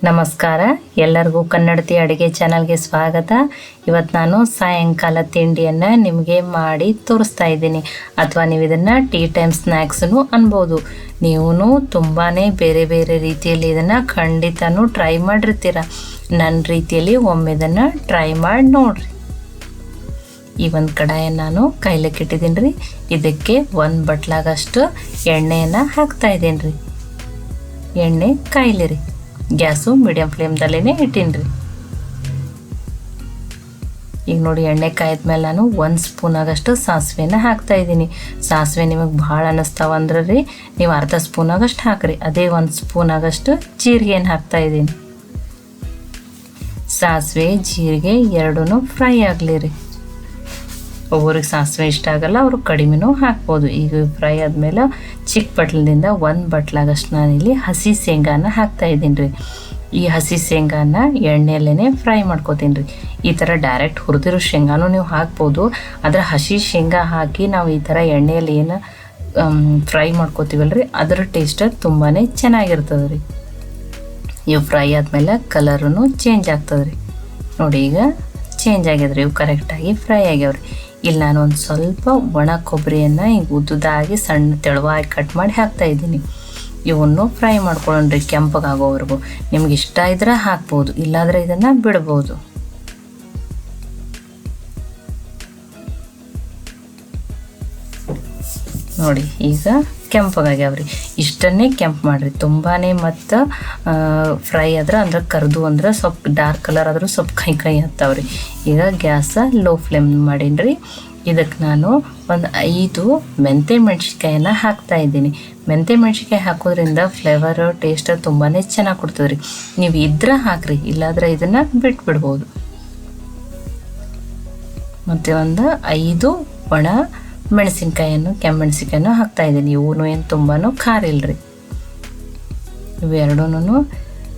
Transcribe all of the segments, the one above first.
ನಮಸ್ಕಾರ, ಎಲ್ಲರಿಗೂ ಕನ್ನಡತಿ ಅಡುಗೆ ಚಾನಲ್ಗೆ ಸ್ವಾಗತ. ಇವತ್ತು ನಾನು ಸಾಯಂಕಾಲ ತಿಂಡಿಯನ್ನು ನಿಮಗೆ ಮಾಡಿ ತೋರಿಸ್ತಾ ಇದ್ದೀನಿ. ಅಥವಾ ನೀವು ಇದನ್ನು ಟೀ ಟೈಮ್ ಸ್ನ್ಯಾಕ್ಸನ್ನು ಅನ್ಬೋದು. ನೀವು ತುಂಬಾ ಬೇರೆ ಬೇರೆ ರೀತಿಯಲ್ಲಿ ಇದನ್ನು ಖಂಡಿತನೂ ಟ್ರೈ ಮಾಡಿರ್ತೀರ. ನನ್ನ ರೀತಿಯಲ್ಲಿ ಒಮ್ಮೆ ಇದನ್ನು ಟ್ರೈ ಮಾಡಿ ನೋಡ್ರಿ. ಈ ಒಂದು ಕಡಾಯನ್ನು ನಾನು ಕಾಯ್ಲಿಕ್ಕೆ ಇಟ್ಟಿದ್ದೀನಿ ರೀ. ಇದಕ್ಕೆ 1 ಬಟ್ಲಾಗಷ್ಟು ಎಣ್ಣೆಯನ್ನು ಹಾಕ್ತಾ ಇದ್ದೀನಿ ರೀ. ಎಣ್ಣೆ ಕಾಯ್ಲಿರಿ. ಗ್ಯಾಸು ಮೀಡಿಯಮ್ ಫ್ಲೇಮ್ದಲ್ಲೇ ಇಟ್ಟೀನಿ ರೀ. ಈಗ ನೋಡಿ, ಎಣ್ಣೆ ಕಾಯ್ದ್ಮೇಲೆ ನಾನು 1 ಸ್ಪೂನ್ ಆಗಷ್ಟು ಸಾಸಿವೆನ ಹಾಕ್ತಾ ಇದ್ದೀನಿ. ಸಾಸಿವೆ ನಿಮಗೆ ಭಾಳ ಅನ್ನಿಸ್ತಾವಂದ್ರೆ ರೀ ನೀವು ಅರ್ಧ ಸ್ಪೂನ್ ಆಗಷ್ಟು ಹಾಕ್ರಿ. ಅದೇ 1 ಸ್ಪೂನ್ ಆಗಷ್ಟು ಜೀರಿಗೆಯನ್ನು ಹಾಕ್ತಾ ಇದ್ದೀನಿ. ಸಾಸಿವೆ ಜೀರಿಗೆ ಎರಡೂ ಫ್ರೈ ಆಗಲಿ ರೀ. ಒಬ್ಬರಿಗೆ ಸಾಸಿವೆ ಇಷ್ಟ ಆಗಲ್ಲ, ಅವರು ಕಡಿಮೆನೂ ಹಾಕ್ಬೋದು. ಈಗ ಫ್ರೈ ಆದಮೇಲೆ ಚಿಕ್ಕ ಬಟ್ಲದಿಂದ 1 ಬಟ್ಲಾಗಷ್ಟು ನಾನಿಲ್ಲಿ ಹಸಿ ಶೇಂಗಾನ ಹಾಕ್ತಾ ಇದ್ದೀನಿ ರೀ. ಈ ಹಸಿ ಶೇಂಗಾನ ಎಣ್ಣೆಯಲ್ಲೇ ಫ್ರೈ ಮಾಡ್ಕೋತೀನಿ ರೀ. ಈ ಥರ ಡೈರೆಕ್ಟ್ ಹುರಿದಿರೋ ಶೇಂಗಾನೂ ನೀವು ಹಾಕ್ಬೋದು. ಆದರೆ ಹಸಿ ಶೇಂಗಾ ಹಾಕಿ ನಾವು ಈ ಥರ ಎಣ್ಣೆಯಲ್ಲಿ ಏನು ಫ್ರೈ ಮಾಡ್ಕೋತೀವಲ್ಲ ರೀ, ಅದರ ಟೇಸ್ಟ್ ತುಂಬಾ ಚೆನ್ನಾಗಿರ್ತದೆ ರೀ. ಇವು ಫ್ರೈ ಆದಮೇಲೆ ಕಲರೂ ಚೇಂಜ್ ಆಗ್ತದೆ ರೀ. ನೋಡಿ, ಈಗ ಚೇಂಜ್ ಆಗ್ಯದ್ರಿ. ಇವು ಕರೆಕ್ಟಾಗಿ ಫ್ರೈ ಆಗ್ಯಾವ್ರಿ. ಇಲ್ಲಿ ನಾನು ಒಂದು ಸ್ವಲ್ಪ ಒಣ ಕೊಬ್ಬರಿಯನ್ನು ಈಗ ಉದ್ದುದಾಗಿ ಸಣ್ಣ ತೆಳುವಾಗಿ ಕಟ್ ಮಾಡಿ ಹಾಕ್ತಾ ಇದ್ದೀನಿ. ಇವನ್ನು ಫ್ರೈ ಮಾಡ್ಕೊಳ್ಳೋಣ್ರಿ ಕೆಂಪಗಾಗೋವರೆಗೂ. ನಿಮ್ಗೆ ಇಷ್ಟ ಇದ್ರೆ ಹಾಕ್ಬೋದು, ಇಲ್ಲಾಂದರೆ ಇದನ್ನು ಬಿಡ್ಬೋದು. ನೋಡಿ, ಈಗ ಕೆಂಪಗಾಗ್ಯಾವ್ರಿ. ಇಷ್ಟನ್ನೇ ಕೆಂಪು ಮಾಡಿರಿ. ತುಂಬಾ ಮತ್ತು ಫ್ರೈ ಆದ್ರೆ ಅಂದ್ರೆ ಕರ್ದು ಅಂದ್ರೆ ಸ್ವಲ್ಪ ಡಾರ್ಕ್ ಕಲರ್ ಆದರೂ ಸ್ವಲ್ಪ ಕೈ ಹತ್ತಾವ್ರಿ. ಈಗ ಗ್ಯಾಸ ಲೋ ಫ್ಲೇಮ್ ಮಾಡೀನಿ ರೀ. ಇದಕ್ಕೆ ನಾನು ಒಂದು 5 ಮೆಂತ್ಯ ಮೆಣ್ಸಿನ್ಕಾಯನ್ನು ಹಾಕ್ತಾ ಇದ್ದೀನಿ. ಮೆಂತ್ಯ ಮೆಣ್ಸಿನ್ಕಾಯಿ ಹಾಕೋದ್ರಿಂದ ಫ್ಲೇವರ್ ಟೇಸ್ಟ್ ತುಂಬಾ ಚೆನ್ನಾಗಿ ಕೊಡ್ತದೆ ರೀ. ನೀವು ಇದ್ರೆ ಹಾಕ್ರಿ, ಇಲ್ಲಾಂದ್ರೆ ಇದನ್ನು ಬಿಟ್ಬಿಡ್ಬೋದು. ಮತ್ತು ಒಂದು 5 ಒಣ ಮೆಣಸಿನ್ಕಾಯನ್ನು ಕೆಮ್ಮೆಣಸಿನ್ಕಾಯನ್ನು ಹಾಕ್ತಾ ಇದ್ದೀನಿ. ಇವೂ ಏನು ತುಂಬಾ ಖಾರ ಇಲ್ಲರಿ. ಇವೆರಡೂ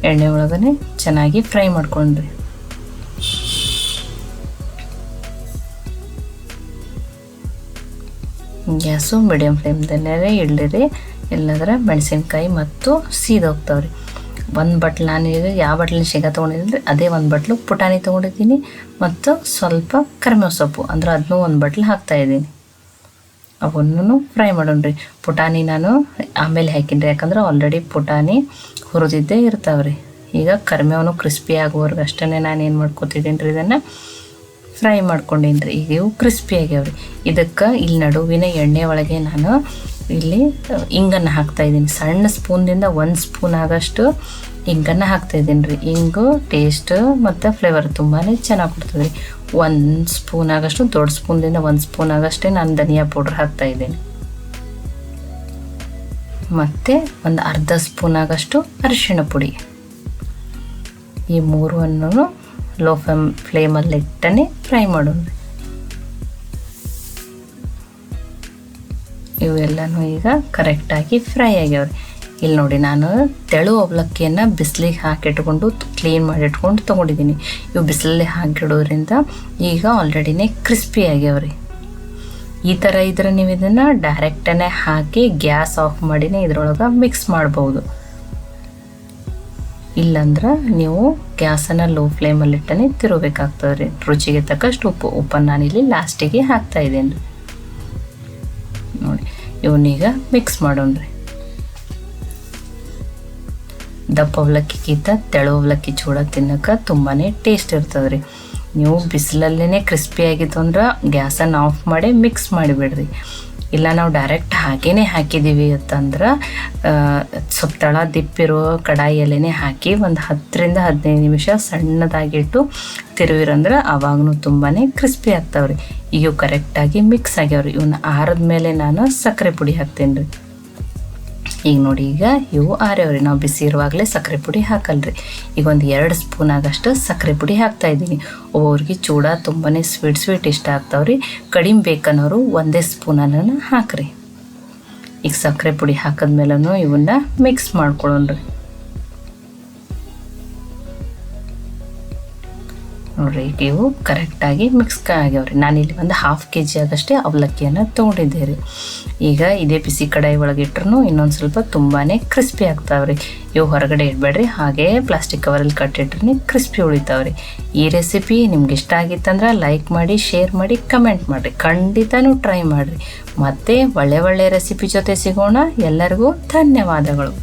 ಎಣ್ಣೆ ಒಳಗನೆ ಚೆನ್ನಾಗಿ ಫ್ರೈ ಮಾಡ್ಕೊಂಡ್ರಿ. ಗ್ಯಾಸು ಮೀಡಿಯಮ್ ಫ್ಲೇಮ್ದಲ್ಲೇ ಇಡ್ಲಿರಿ, ಇಲ್ಲದ್ರೆ ಮೆಣಸಿನ್ಕಾಯಿ ಮತ್ತು ಸೀದೋಗ್ತಾವ್ರಿ. 1 ಬಟ್ಲು ನಾನೀಗ ಯಾವ ಬಟ್ಲಿನ ಶೇಂಗಾ ತೊಗೊಂಡಿದ್ದೀನಿ ಅದೇ 1 ಬಟ್ಲು ಪುಟಾಣಿ ತೊಗೊಂಡಿದ್ದೀನಿ. ಮತ್ತು ಸ್ವಲ್ಪ ಕರಿಬೇವು ಸೊಪ್ಪು ಅಂದ್ರೆ ಅದನ್ನೂ 1 ಬಟ್ಲು ಹಾಕ್ತಾಯಿದ್ದೀನಿ. ಅವನ್ನೂ ಫ್ರೈ ಮಾಡೋಣ್ರಿ. ಪುಟಾಣಿ ನಾನು ಆಮೇಲೆ ಹಾಕಿನ್ರಿ, ಯಾಕಂದ್ರೆ ಆಲ್ರೆಡಿ ಪುಟಾಣಿ ಹುರಿದಿದ್ದೇ ಇರ್ತಾವ್ರಿ. ಈಗ ಕರಿಬೇವನು ಕ್ರಿಸ್ಪಿ ಆಗೋವರೆಗೂ ಅಷ್ಟೇ ನಾನು ಏನು ಮಾಡ್ಕೊತಿದ್ದೀನಿ ರೀ, ಇದನ್ನು ಫ್ರೈ ಮಾಡ್ಕೊಂಡೀನಿ ರೀ. ಈಗ ಇವು ಕ್ರಿಸ್ಪಿ ಆಗ್ಯಾವ್ರಿ. ಇದಕ್ಕೆ ಇಲ್ಲಿ ನಡುವಿನ ಎಣ್ಣೆ ಒಳಗೆ ನಾನು ಇಲ್ಲಿ ಇಂಗನ್ನು ಹಾಕ್ತಾಯಿದ್ದೀನಿ. ಸಣ್ಣ ಸ್ಪೂನ್ದಿಂದ 1 ಸ್ಪೂನ್ ಆಗಷ್ಟು ಇಂಗನ್ನು ಹಾಕ್ತಾಯಿದ್ದೀನಿ ರೀ. ಇಂಗು ಟೇಸ್ಟ್ ಮತ್ತು ಫ್ಲೇವರ್ ತುಂಬಾ ಚೆನ್ನಾಗಿ ಕೊಡ್ತದೆ ರೀ. 1 ಸ್ಪೂನ್ ಆಗಷ್ಟು, ದೊಡ್ಡ ಸ್ಪೂನ್ದಿಂದ 1 ಸ್ಪೂನ್ ಆಗಷ್ಟೇ ನಾನು ಧನಿಯಾ ಪೌಡ್ರ್ ಹಾಕ್ತಾಯಿದ್ದೀನಿ. ಮತ್ತು ಒಂದು ಅರ್ಧ ಸ್ಪೂನ್ ಆಗಷ್ಟು ಅರಿಶಿಣ ಪುಡಿ. ಈ ಮೂರನ್ನು ಲೋ ಫ್ಲೇಮಲ್ಲಿ ಇಟ್ಟನೆ ಫ್ರೈ ಮಾಡೋಣ. ಇವೆಲ್ಲನೂ ಈಗ ಕರೆಕ್ಟಾಗಿ ಫ್ರೈ ಆಗ್ಯಾವ್ರಿ. ಇಲ್ಲಿ ನೋಡಿ, ನಾನು ತೆಳು ಅವಲಕ್ಕಿಯನ್ನು ಬಿಸಿಲಿಗೆ ಹಾಕಿಟ್ಕೊಂಡು ಕ್ಲೀನ್ ಮಾಡಿಟ್ಕೊಂಡು ತೊಗೊಂಡಿದ್ದೀನಿ. ಇವು ಬಿಸಿಲಲ್ಲಿ ಹಾಕಿಡೋದ್ರಿಂದ ಈಗ ಆಲ್ರೆಡಿನೇ ಕ್ರಿಸ್ಪಿ ಆಗ್ಯಾವ್ರಿ. ಈ ಥರ ಇದ್ರೆ ನೀವು ಇದನ್ನು ಡೈರೆಕ್ಟನೇ ಹಾಕಿ ಗ್ಯಾಸ್ ಆಫ್ ಮಾಡಿನೇ ಇದರೊಳಗೆ ಮಿಕ್ಸ್ ಮಾಡ್ಬೋದು. ಇಲ್ಲಾಂದ್ರೆ ನೀವು ಗ್ಯಾಸನ್ನು ಲೋ ಫ್ಲೇಮಲ್ಲಿಟ್ಟನೆ ತಿರುಗಬೇಕಾಗ್ತದೆ ರೀ. ರುಚಿಗೆ ತಕ್ಕಷ್ಟು ಉಪ್ಪನ್ನು ನಾನಿಲ್ಲಿ ಲಾಸ್ಟಿಗೆ ಹಾಕ್ತಾಯಿದ್ದೀನಿ ರೀ. ನೋಡಿ, ಇವನ್ನೀಗ ಮಿಕ್ಸ್ ಮಾಡೋಣ್ರಿ. ದಪ್ಪ ಅವಲಕ್ಕಿಗಿಂತ ತೆಳು ಅವಲಕ್ಕಿ ಚೂಡ ತಿನ್ನೋಕೆ ತುಂಬಾ ಟೇಸ್ಟ್ ಇರ್ತದೆ ರೀ. ನೀವು ಬಿಸಿಲಲ್ಲೇ ಕ್ರಿಸ್ಪಿ ಆಗಿತ್ತು ಅಂದ್ರೆ ಗ್ಯಾಸನ್ನು ಆಫ್ ಮಾಡಿ ಮಿಕ್ಸ್ ಮಾಡಿಬಿಡ್ರಿ. ಇಲ್ಲ ನಾವು ಡೈರೆಕ್ಟ್ ಹಾಗೇ ಹಾಕಿದ್ದೀವಿ ಅಂತಂದ್ರೆ ಸ್ವಲ್ಪ ತಳ ದಿಪ್ಪಿರೋ ಕಡಾಯಿಯಲ್ಲೇ ಹಾಕಿ ಒಂದು 10 ರಿಂದ 15 ನಿಮಿಷ ಸಣ್ಣದಾಗಿಟ್ಟು ತಿರುವಿರಂದ್ರೆ ಅವಾಗೂ ತುಂಬಾ ಕ್ರಿಸ್ಪಿ ಆಗ್ತಾವ್ರಿ. ಈಗ ಕರೆಕ್ಟಾಗಿ ಮಿಕ್ಸ್ ಆಗ್ಯಾವ್ರಿ. ಇವನ್ನ ಆರಿದ ಮೇಲೆ ನಾನು ಸಕ್ಕರೆ ಪುಡಿ ಹಾಕ್ತೀನಿ ರೀ. ಈಗ ನೋಡಿ, ಈಗ ಇವು ಆರ್ಯಾವ್ರಿ. ನಾವು ಬಿಸಿ ಇರುವಾಗಲೇ ಸಕ್ಕರೆ ಪುಡಿ ಹಾಕಲ್ರಿ. ಈಗ ಒಂದು 2 ಸ್ಪೂನ್ ಆಗಷ್ಟು ಸಕ್ಕರೆ ಪುಡಿ ಹಾಕ್ತಾಯಿದ್ದೀನಿ. ಒಬ್ಬೊಬ್ರಿಗೆ ಚೂಡ ತುಂಬಾ ಸ್ವೀಟ್ ಇಷ್ಟ ಆಗ್ತಾವ್ರಿ. ಕಡಿಮೆ ಬೇಕನ್ನೋರು 1 ಸ್ಪೂನನ್ನು ಹಾಕ್ರಿ. ಈಗ ಸಕ್ಕರೆ ಪುಡಿ ಹಾಕಿದ್ಮೇಲೂ ಇವನ್ನ ಮಿಕ್ಸ್ ಮಾಡ್ಕೊಳ್ಳೋಣ್ರಿ. ನೋಡಿರಿ ಇವು ಕರೆಕ್ಟಾಗಿ ಮಿಕ್ಸ್ ಆಗ್ಯಾವ್ರಿ. ನಾನಿಲ್ಲಿ ಒಂದು 1/2 kg ಆಗಷ್ಟೇ ಅವಲಕ್ಕಿಯನ್ನು ತೊಗೊಂಡಿದ್ದೆ ರೀ. ಈಗ ಇದೇ ಬಿಸಿ ಕಡಾಯಿ ಒಳಗೆ ಇಟ್ರೂ ಇನ್ನೊಂದು ಸ್ವಲ್ಪ ತುಂಬಾ ಕ್ರಿಸ್ಪಿ ಆಗ್ತಾವ್ರಿ. ಇವು ಹೊರಗಡೆ ಇಡಬೇಡ್ರಿ, ಹಾಗೇ ಪ್ಲಾಸ್ಟಿಕ್ ಕವರಲ್ಲಿ ಕಟ್ಟಿಟ್ರೆ ಕ್ರಿಸ್ಪಿ ಉಳಿತಾವ್ರಿ. ಈ ರೆಸಿಪಿ ನಿಮ್ಗೆ ಇಷ್ಟ ಆಗಿತ್ತಂದ್ರೆ ಲೈಕ್ ಮಾಡಿ, ಶೇರ್ ಮಾಡಿ, ಕಮೆಂಟ್ ಮಾಡಿರಿ. ಖಂಡಿತನೂ ಟ್ರೈ ಮಾಡಿರಿ. ಮತ್ತೆ ಒಳ್ಳೆ ರೆಸಿಪಿ ಜೊತೆ ಸಿಗೋಣ. ಎಲ್ಲರಿಗೂ ಧನ್ಯವಾದಗಳು.